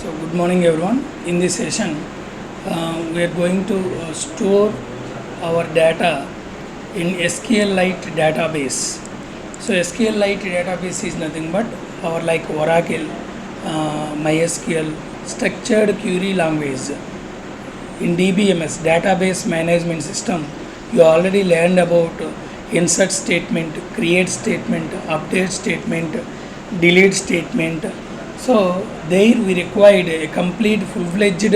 So good morning everyone. In this session we are going to store our data in SQLite database. So SQLite database is nothing but our like Oracle, MySQL structured query language. In DBMS database management system, you already learned about insert statement, create statement, update statement, delete statement. So there we required a complete full-fledged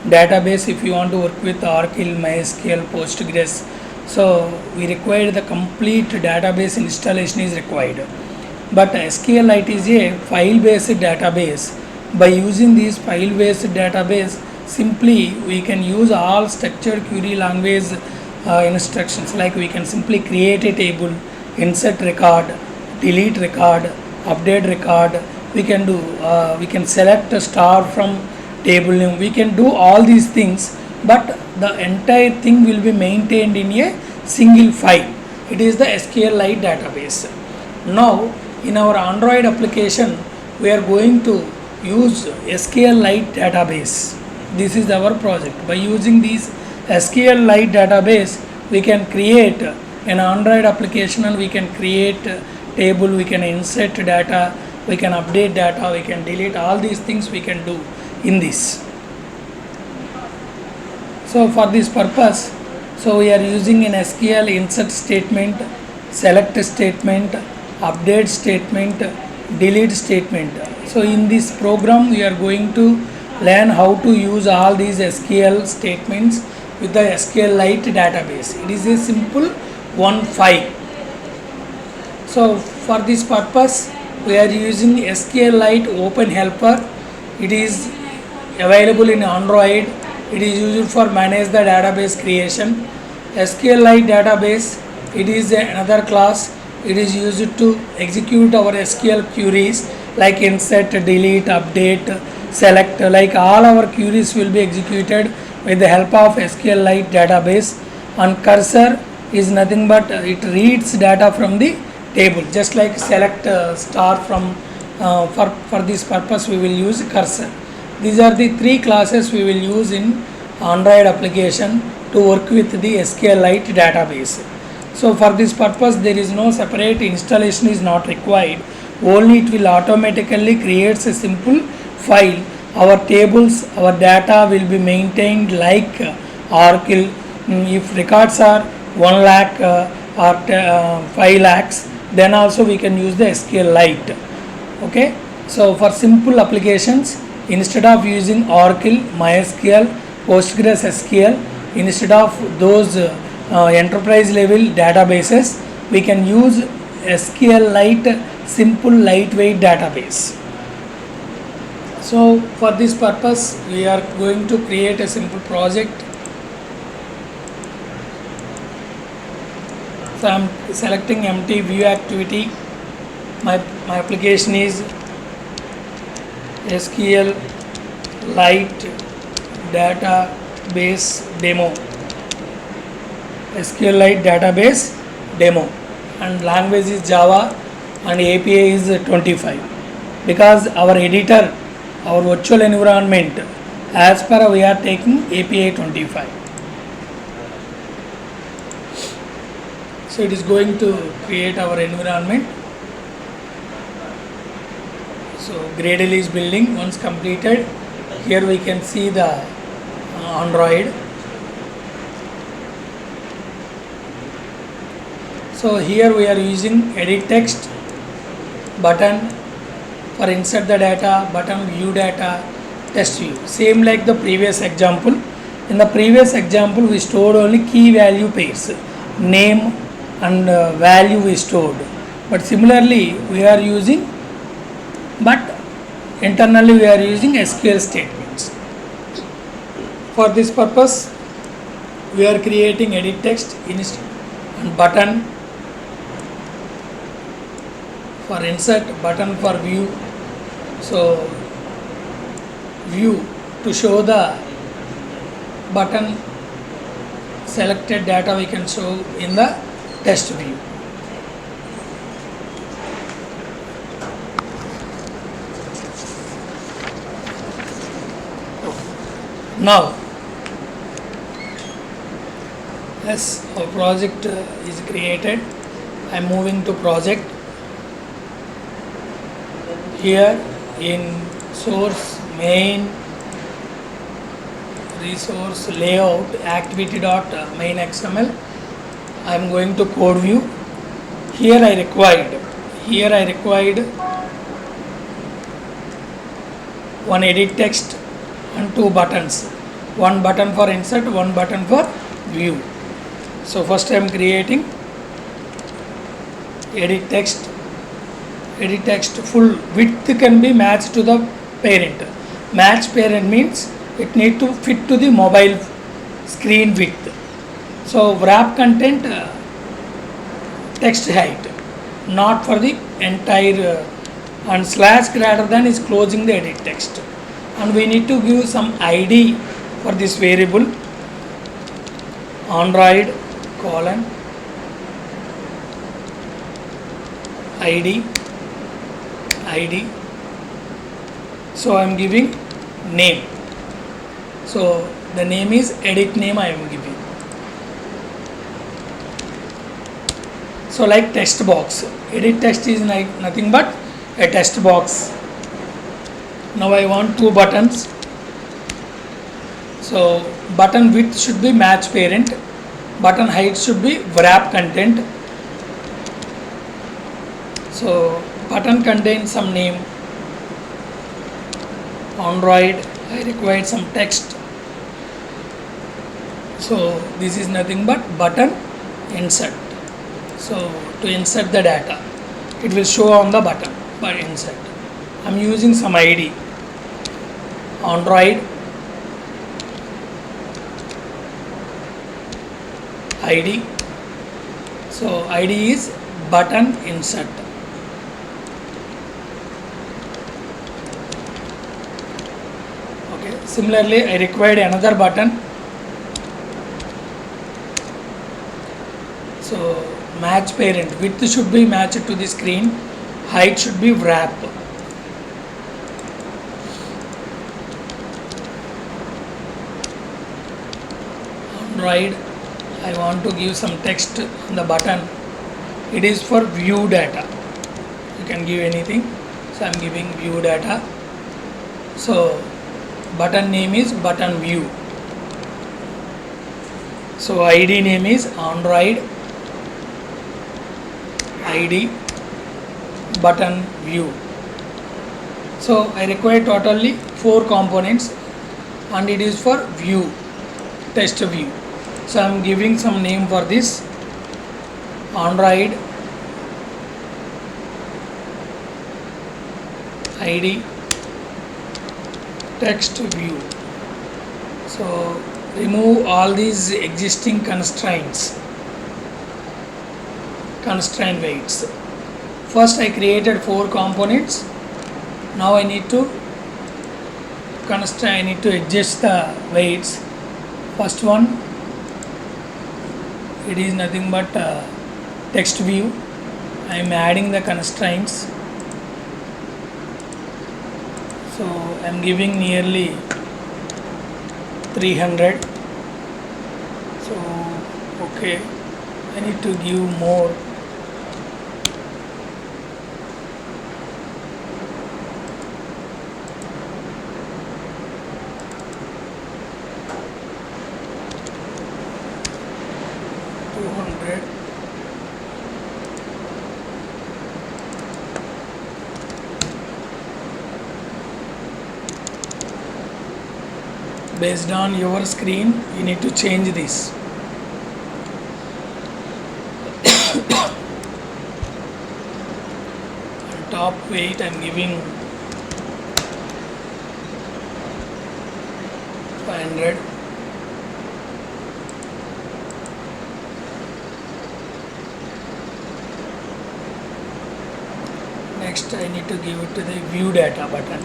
database if you want to work with Oracle, MySQL, Postgres. So we required the complete database installation is required. But SQLite is a file-based database. By using this file-based database, simply we can use all structured query language instructions, like we can simply create a table, insert record, delete record, update record. We can do we can select a star from table name. We can do all these things, but the entire thing will be maintained in a single file. It is the SQLite database. Now in our Android application we are going to use SQLite database. This is our project. By using this SQLite database, we can create an Android application and we can create a table, we can insert data, we can update data, we can delete, all these things we can do in this. So for this purpose, so we are using an SQL insert statement, select statement, update statement, delete statement. So in this program we are going to learn how to use all these SQL statements with the SQLite database. It is a simple one file. So for this purpose we are using SQLite Open Helper. It is available in Android. It is used for manage the database creation. SQLite database, it is another class. It is used to execute our SQL queries like insert, delete, update, select, like all our queries will be executed with the help of SQLite database. And cursor is nothing but it reads data from the table, just like select star from for this purpose we will use cursor. These are the three classes we will use in Android application to work with the SQLite database. So for this purpose there is no separate installation is not required. Only it will automatically creates a simple file. Our tables, our data will be maintained like Oracle. If records are 1 lakh or 5 lakhs, then also we can use the SQLite. Okay, so for simple applications, instead of using Oracle, MySQL, Postgres SQL, instead of those enterprise level databases, we can use SQLite simple lightweight database. So for this purpose we are going to create a simple project. So I am selecting empty view activity. My application is SQLite Database Demo. SQLite Database Demo, and language is Java and API is 25. Because our editor, our virtual environment, as per we are taking API 25. So it is going to create our environment. So Gradle is building. Once completed, here we can see the Android. So here we are using edit text, button for insert the data, button view data, test view. Same like the previous example. In the previous example we stored only key value pairs, name and value we stored. But similarly we are using, but internally we are using SQL statements. For this purpose we are creating edit text and button for insert, button for view. So view to show the button selected data we can show in the test view. Now, as our project is created, I am moving to project. Here in source, main, resource, layout, activity.main XML, I am going to code view. Here I required one edit text and two buttons. One button for insert, one button for view. So first I am creating edit text. Edit text full width can be matched to the parent. Match parent means it need to fit to the mobile screen width. So wrap content text height, not for the entire and slash greater than is closing the edit text. And we need to give some ID for this variable, Android : ID. So I am giving name. So the name is edit name I am giving. So like text box, edit text is like nothing but a text box. Now I want two buttons. So button width should be match parent, button height should be wrap content. So button contains some name, Android. I required some text. So this is nothing but button insert. So to insert the data, it will show on the button by insert. I am using some ID, Android ID. So ID is button insert. Okay. Similarly, I required another button. So match parent, width should be matched to the screen, height should be wrap. Android, I want to give some text on the button. It is for view data. You can give anything. So I am giving view data. So button name is button view. So ID name is Android ID button view. So I require totally 4 components and it is for view, test view. So I am giving some name for this, Android ID text view. So remove all these existing constraint weights. First I created 4 components. Now I need to adjust the weights. First one, it is nothing but text view. I am adding the constraints. So I am giving nearly 300. So okay, I need to give more. Based on your screen, you need to change this. Top weight I am giving 500. Next I need to give it to the view data button.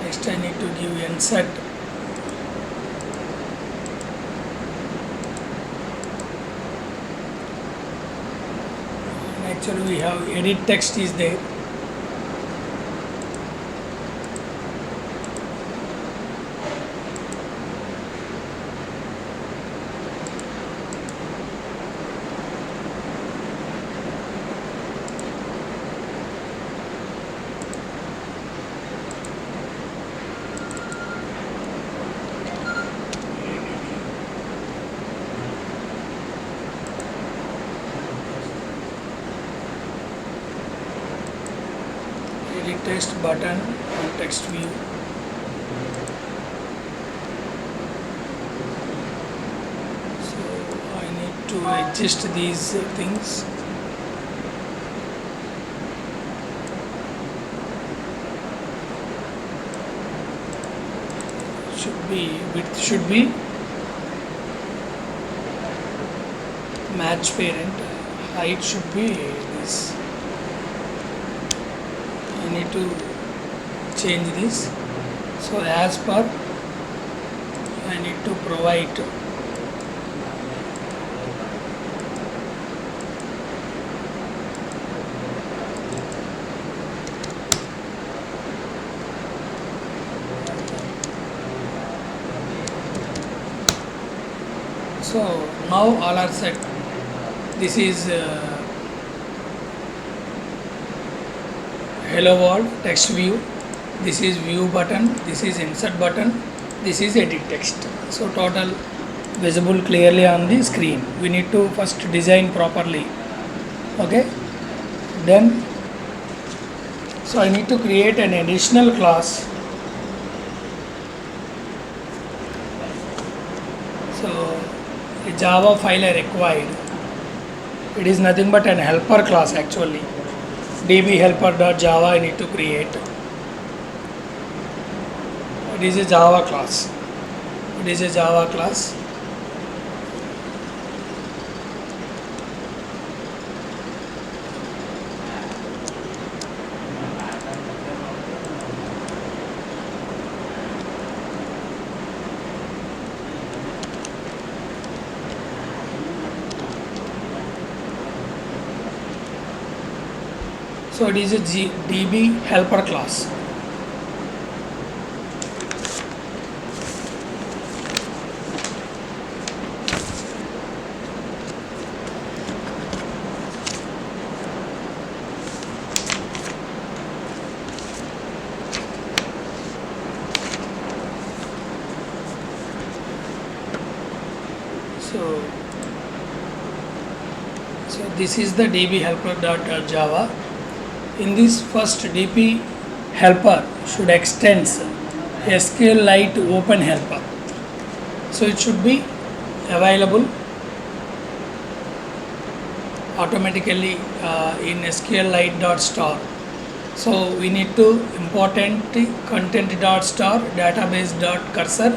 Next I need to give insert. Actually we have edit text is there. Edit text button on text view. So I need to adjust these things. Width should be match parent, height should be this. I need to change this. So as per, I need to provide so now all are set. This is hello world text view, this is view button, this is insert button, this is edit text. So total visible clearly on the screen. We need to first design properly. Okay, then so I need to create an additional class. So a Java file I required. It is nothing but an helper class actually. db helper.java I need to create. It is a Java class. It is a Java class. So it is a db helper class. So this is the db helper.java. In this first db helper should extend SQLite open helper. So it should be available automatically in SQLite.star. So we need to important content.star, database.cursor,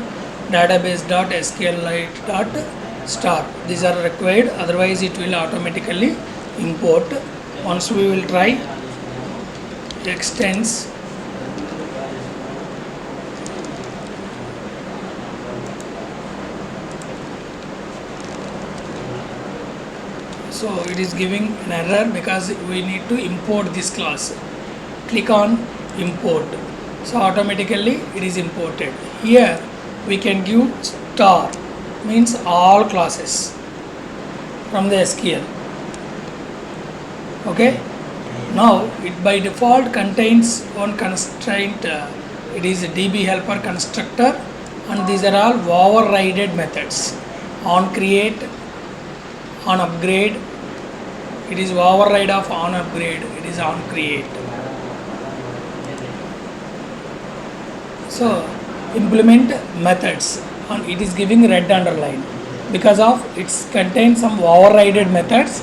database.SQLite.star. These are required, otherwise it will automatically import. Once we will try extends so it is giving an error because we need to import this class. Click on import, so automatically it is imported. Here we can give star, means all classes from the SQL. Okay, now it by default contains one constraint. It is a db helper constructor, and these are all overridden methods. On create, on upgrade, it is override of on upgrade, it is on create. So implement methods, and it is giving red underline because of it contains some overridden methods.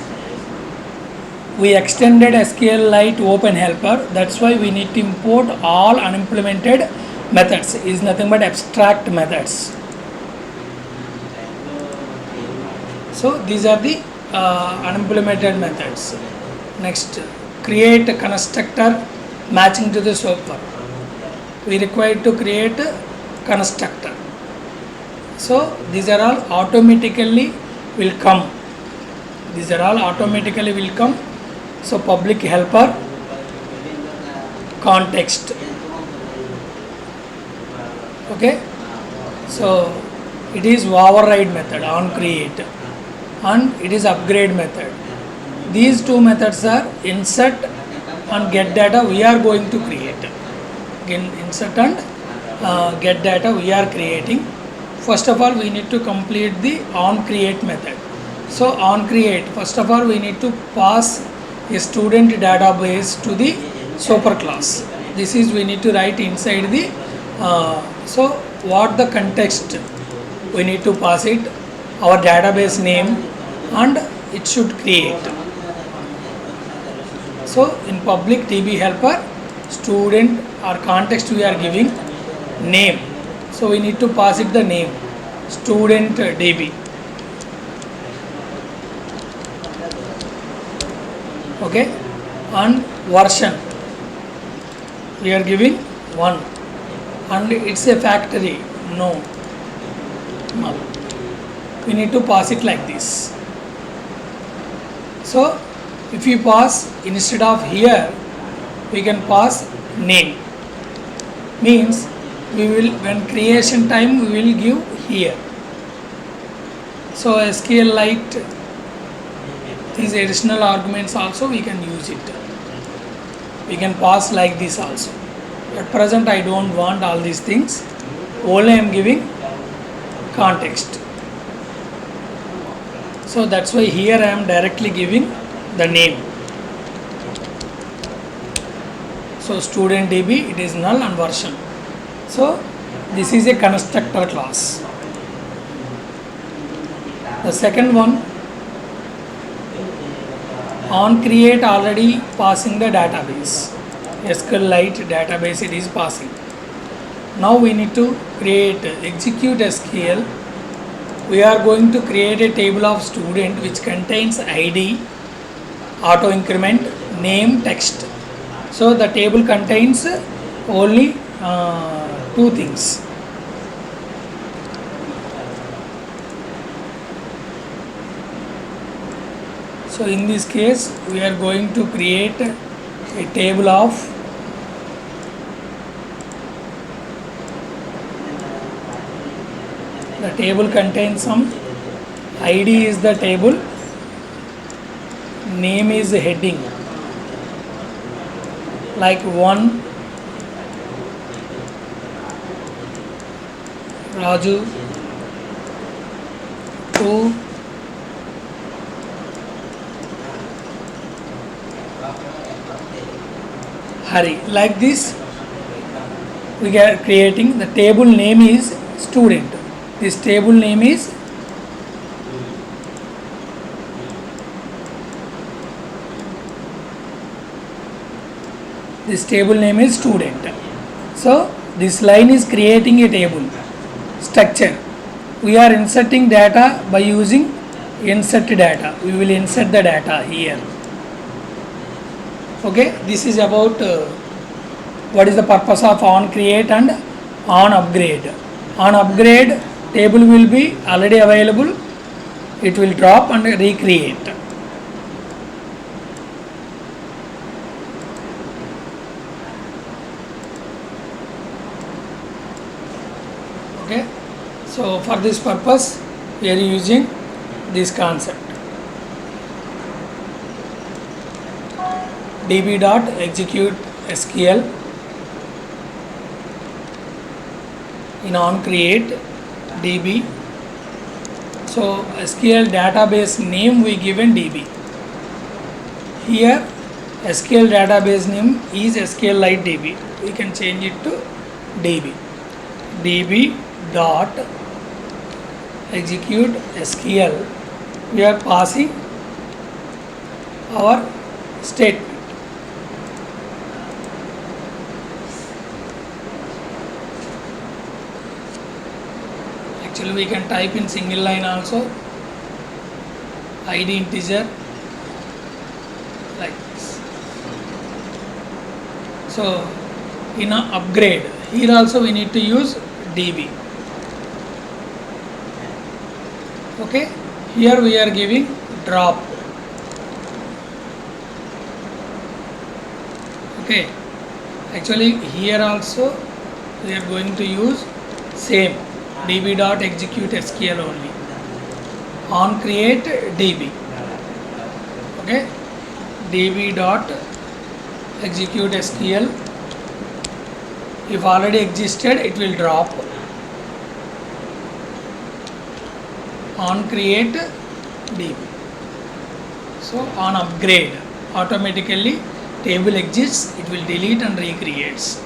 We extended SQLite open helper, that's why we need to import all unimplemented methods. It is nothing but abstract methods. So these are the unimplemented methods. Next, create a constructor matching to the software. We require to create a constructor. So these are all automatically will come. These are all automatically will come. So public helper context. Okay, so it is override method on create, and it is upgrade method. These two methods are insert and get data we are going to create. Again, insert and get data we are creating. First of all, we need to complete the on create method. So on create, first of all, we need to pass a student database to the superclass. This is we need to write inside the so what the context we need to pass it, our database name, and it should create. So in public DB helper, student or context we are giving name. So we need to pass it the name, student DB. Okay, and version we are giving 1, and it's a factory, no, null. We need to pass it like this. So if we pass, instead of here we can pass name, means we will, when creation time we will give here. So SQLite, these additional arguments also we can use it. We can pass like this also. At present I don't want all these things, only I am giving context. So that's why here I am directly giving the name. So student DB, it is null and version. So this is a constructor class. The second one, on create already passing the database. SQLite database it is passing. Now we need to create execute SQL. We are going to create a table of student which contains ID, auto increment, name, text. So the table contains only two things. So in this case we are going to create a table of the table contains some ID is the table, name is the heading, like 1 Raju, 2 Hari. Like this we are creating. The table name is student. This table name is student. So this line is creating a table structure. We are inserting data by using insert data. We will insert the data here. Okay, this is about what is the purpose of on create and on upgrade. On upgrade, table will be already available, it will drop and recreate. Okay, so for this purpose we are using this concept. db.execute SQL in on create db. So SQL database name we given db. Here SQL database name is SQLite DB. We can change it to db. db dot execute SQL. We are passing our statement. Actually we can type in single line also, ID integer, like this. So in a upgrade, here also we need to use db. Okay, here we are giving drop. Okay, actually here also we are going to use same db.execute SQL only on create db. Okay, db.execute SQL, if already existed it will drop. On create db, so on upgrade automatically table exists, it will delete and recreates.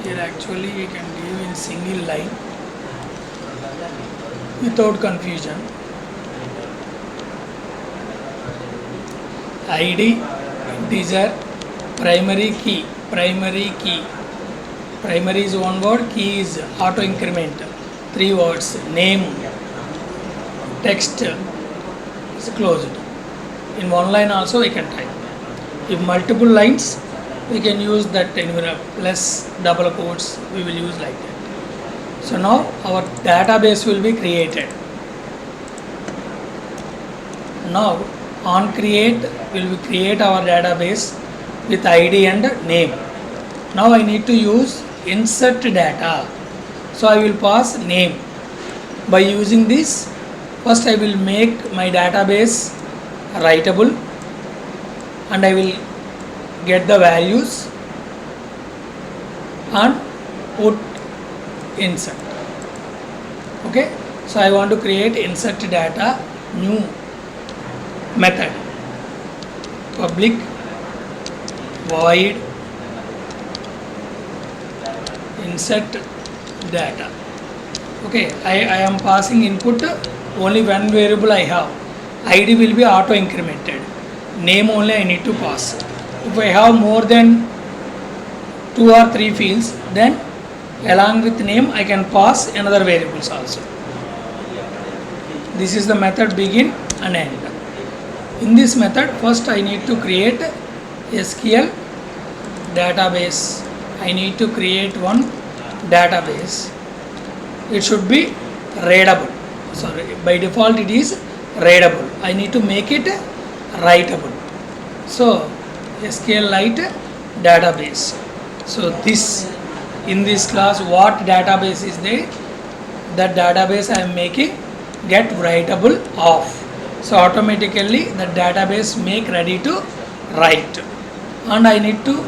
Here actually we can give in single line without confusion. ID, integer, primary key. Primary is one word, key is auto increment, 3 words, name, text is closed. In one line also we can type. If multiple lines, we can use that plus double quotes, we will use like that. So now our database will be created. Now on create, we will create our database with ID and name. Now I need to use insert data, so I will pass name. By using this, first I will make my database writable and I will get the values and put insert. Okay, so I want to create insert data, new method, public void insert data. Okay, I am passing input only one variable I have. ID will be auto incremented. Name only I need to pass. If I have more than 2 or 3 fields, then along with name I can pass another variables also. This is the method begin and end. In this method, first I need to create SQL database. I need to create one database. It should be readable. Sorry, by default it is readable. I need to make it writable. So SQLite database. So this, in this class, what database is there? That database I am making get writable off. So automatically the database make ready to write, and I need to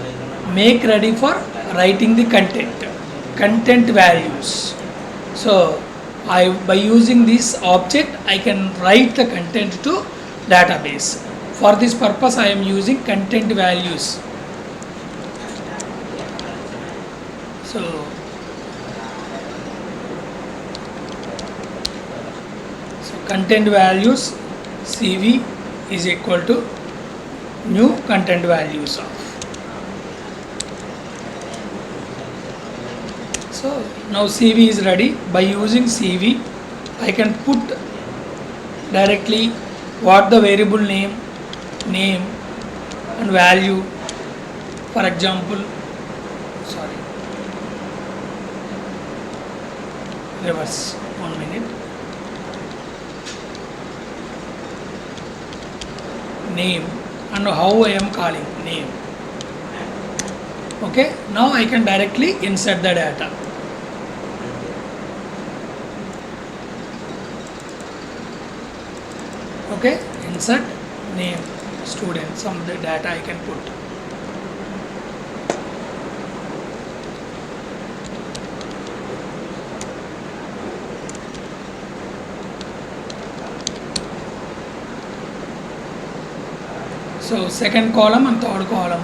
make ready for writing the content values. So by using this object I can write the content to database. For this purpose I am using content values. So content values CV is equal to new content values of. So now CV is ready. By using CV I can put directly what the variable name and value. For example, reverse 1 minute. Name and how I am calling name. Okay, now I can directly insert the data. Okay, insert name student, some of the data I can put. So second column and third column,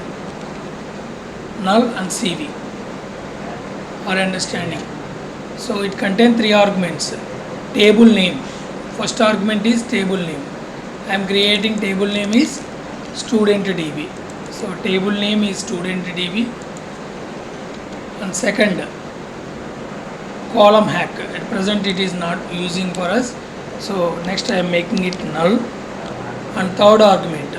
null and CV are understanding. So it contains 3 arguments. Table name, first argument is table name. I am creating table name is student DB. So table name is student DB. And second, column hack. At present it is not using for us. So next I am making it null. And third argument,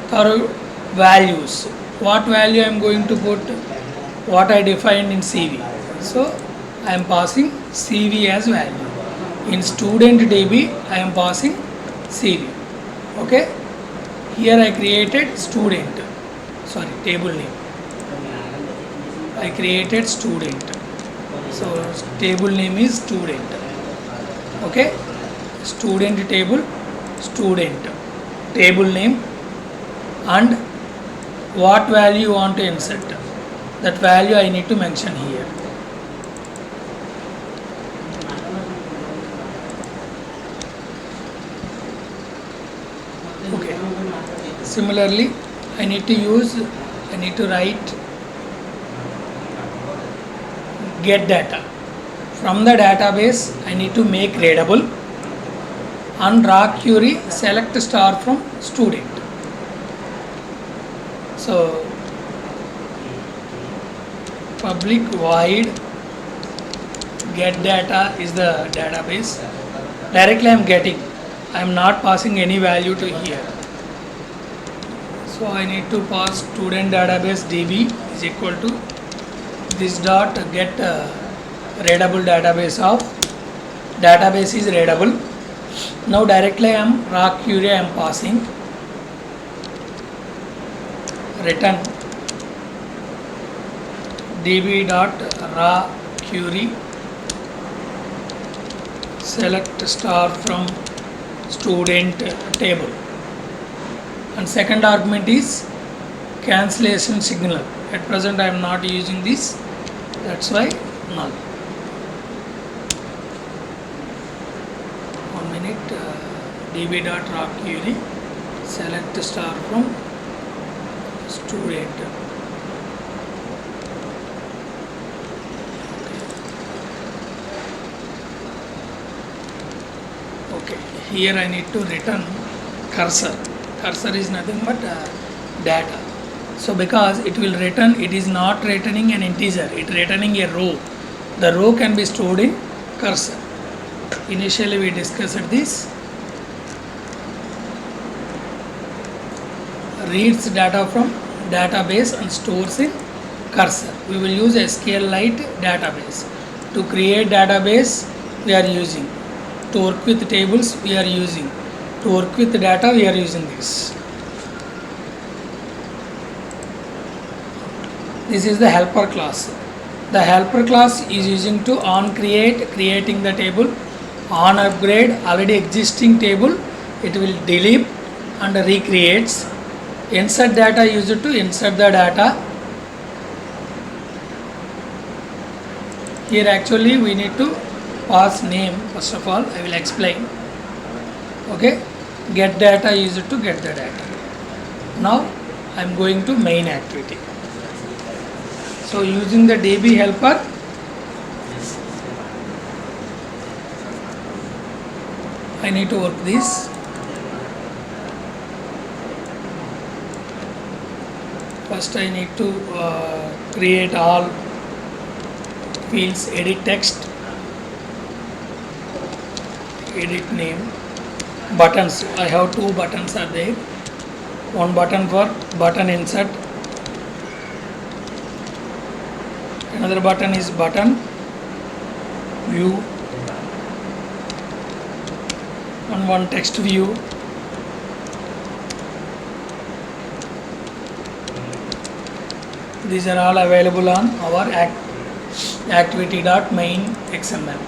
third values. What value I am going to put? What I defined in CV. So I am passing CV as value. In student DB I am passing CV. Okay, here I created student, sorry, table name. I created student, so table name is student. Okay, student table, student table name, and what value you want to insert, that value I need to mention here. Okay, similarly I need to write get data from the database. I need to make readable, and raw query select star from student. So public void get data is the database. Directly I am getting, I am not passing any value to here. So I need to pass student database db is equal to this dot get readable database of database is readable. Now directly I am raw query I am passing return db dot raw query select star from student table, and second argument is cancellation signal. At present I am not using this, that's why null. 1 minute, db dot raw query select star from student. Okay, here I need to return cursor. Cursor is nothing but data. So because it will return, it is not returning an integer, it returning a row. The row can be stored in cursor. Initially we discussed this. Reads data from database and stores in cursor. We will use SQLite database. To create database we are using. To work with tables we are using. To work with data we are using this. This is the helper class. The helper class is using to on creating the table, on upgrade already existing table, it will delete and recreates. Insert data used to insert the data. Here actually we need to pass name. First of all I will explain. Okay, get data used to get the data. Now I am going to main activity. So using the db helper, I need to work this. First I need to create all fields, edit text, edit name, buttons. I have two buttons are there. One button for button insert, another button is button view, and one text view. These are all available on our activity.main.xml.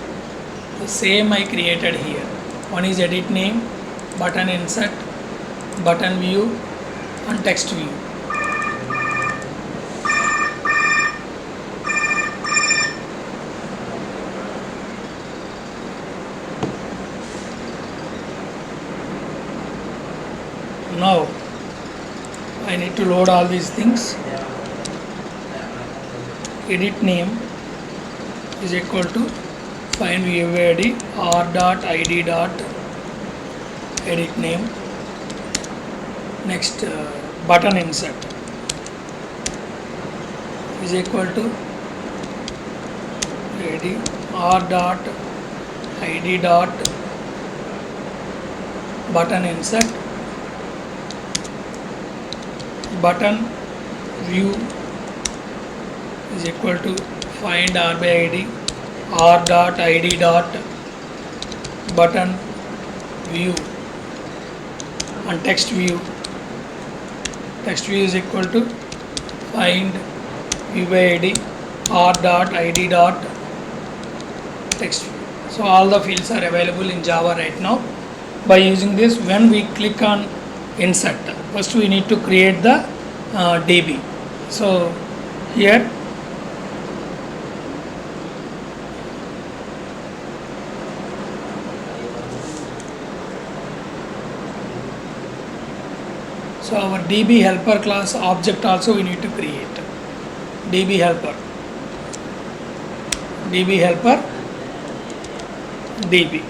The same I created here. One is edit name, button insert, button view, and text view. Now I need to load all these things. Edit name is equal to find UID r.id dot edit name. Next button insert is equal to id r.id dot button insert. Button view is equal to find r by id r.id dot button view. and text view is equal to find view by id r dot id dot text view. So all the fields are available in Java right now. By using this, when we click on insert, first we need to create the DB. So here so our DB helper class object also we need to create. DB helper DB.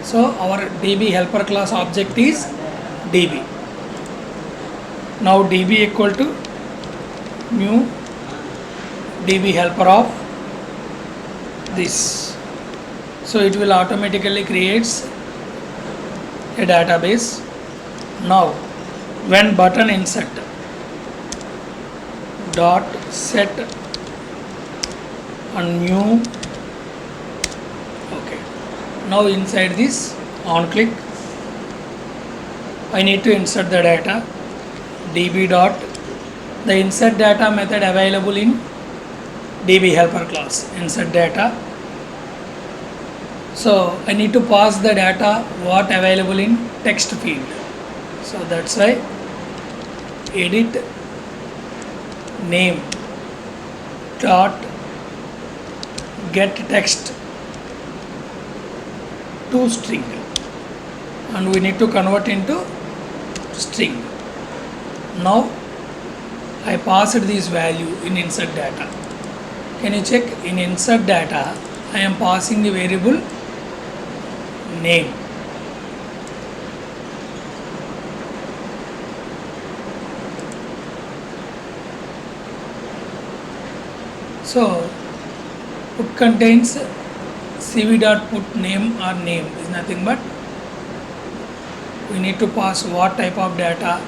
So our DB helper class object is DB. Now DB equal to new DB helper of this. So it will automatically creates a database. Now when button insert dot set and new. Okay, now inside this on click I need to insert the data. DB dot the insert data method available in DB helper class, insert data. So I need to pass the data what available in text field. So that's why edit name dot get text to string, and we need to convert into string. Now I passed this value in insert data. Can you check? In insert data I am passing the variable name. So put contains cv dot put name or name is nothing but we need to pass what type of data.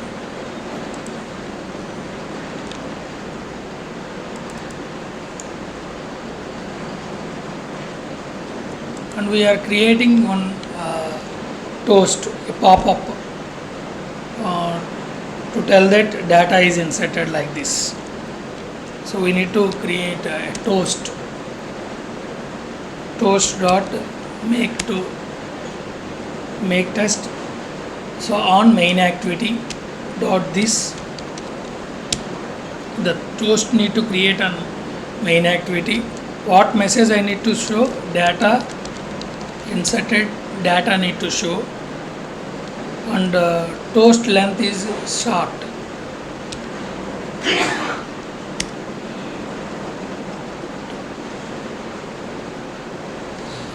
And we are creating one toast, a pop-up to tell that data is inserted like this. So we need to create a toast dot make test. So on main activity dot this, the toast need to create an main activity. What message I need to show? Data inserted, data need to show, and toast length is short.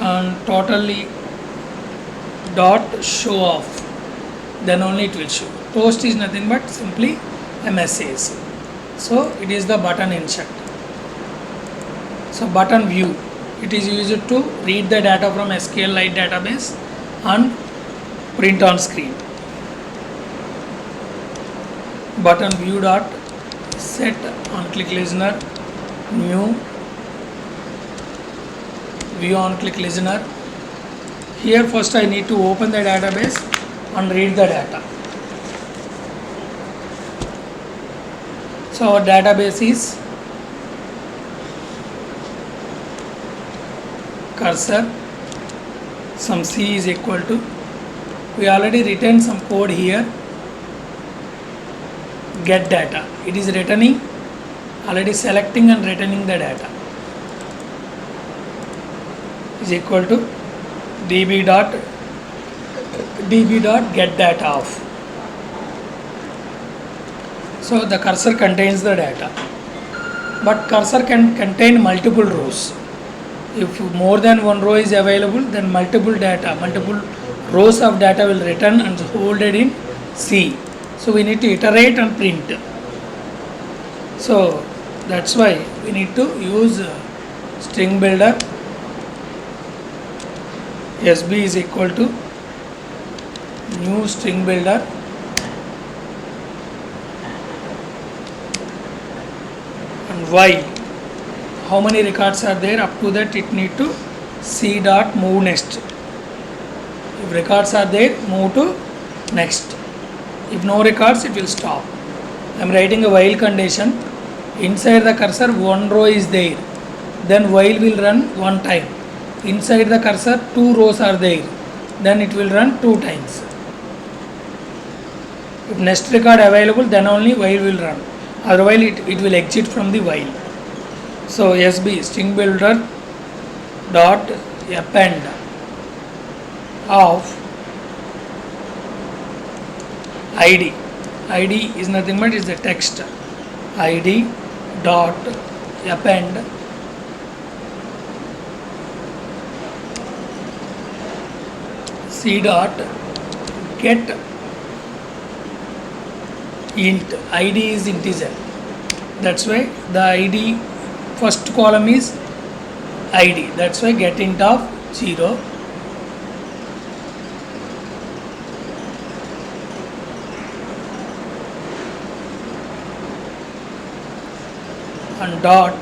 And totally dot show off, then only it will show. Toast is nothing but simply a message. So it is the button insert. So button view, it is used to read the data from SQLite database and print on screen. Button view dot set on click listener new view on click listener. Here first I need to open the database and read the data. So our database is cursor, some C is equal to, we already written some code here, get data. It is returning, already selecting and returning the data, is equal to db dot get data of. So the cursor contains the data, but cursor can contain multiple rows. If more than one row is available, then multiple rows of data will return and hold it in C. So we need to iterate and print. So that's why we need to use string builder. SB is equal to new string builder and while how many records are there, up to that it need to C dot move next. If records are there, move to next. If no records, it will stop. I am writing a while condition. Inside the cursor, one row is there. Then while will run one time. Inside the cursor, two rows are there. Then it will run two times. If next record available, then only while will run. Otherwise, it will exit from the while. So SB string builder dot append of ID. ID is nothing but is the text. ID dot append C dot get int. ID is integer. That's why the ID first column is ID. That's why get int of 0. And dot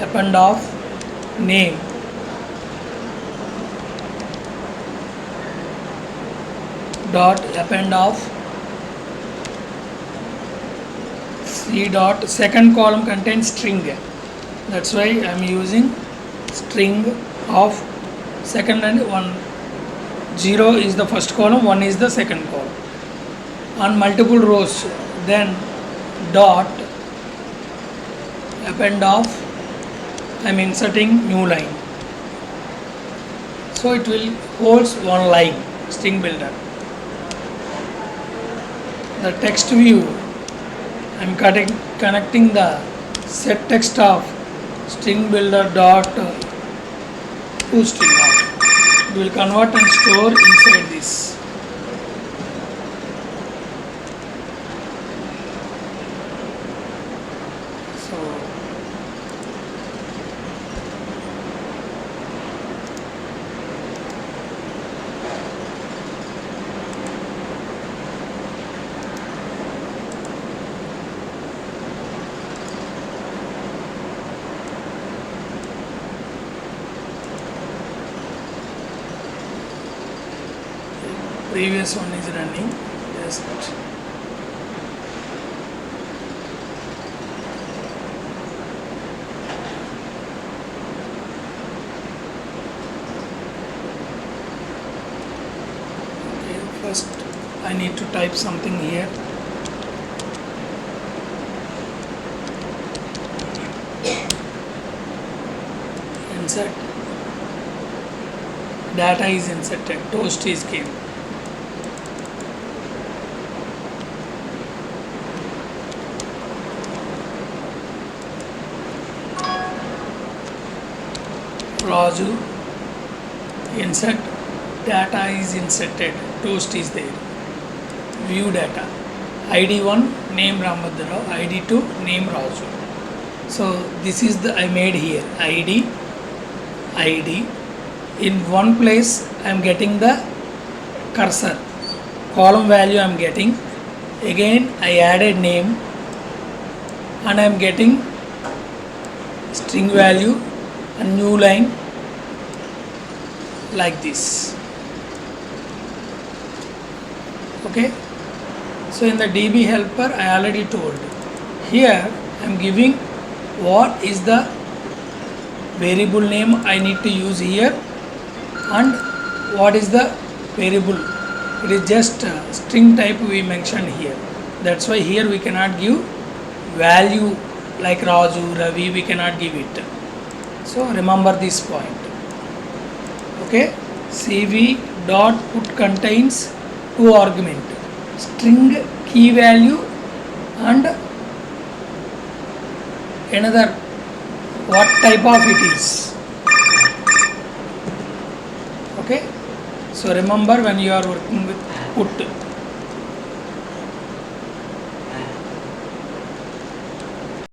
append of name dot append of C dot second column contains string. That's why I am using string of second and 1. 0 is the first column, 1 is the second column. On multiple rows, then dot append of I am inserting new line. So it will holds one line, string builder. The text view, I am connecting the set text of string builder dot to string of. It will convert and store inside this. Previous one is running. Just okay, first I need to type something here. Insert data is inserted, toast is came. Raju, insert data is inserted, toast is there. View data, ID1 name Ramadharao, ID2 name Raju. So this is the I made here ID. In one place I am getting the cursor, column value I am getting. Again I added name and I am getting string value and new line like this. Okay, so in the DB helper I already told. Here I am giving what is the variable name I need to use here and what is the variable. It is just string type we mentioned here. That's why here we cannot give value like Raju, Ravi, we cannot give it. So remember this point. Okay, CV dot put contains two argument, string key value and another what type of it is. Okay, so remember when you are working with put.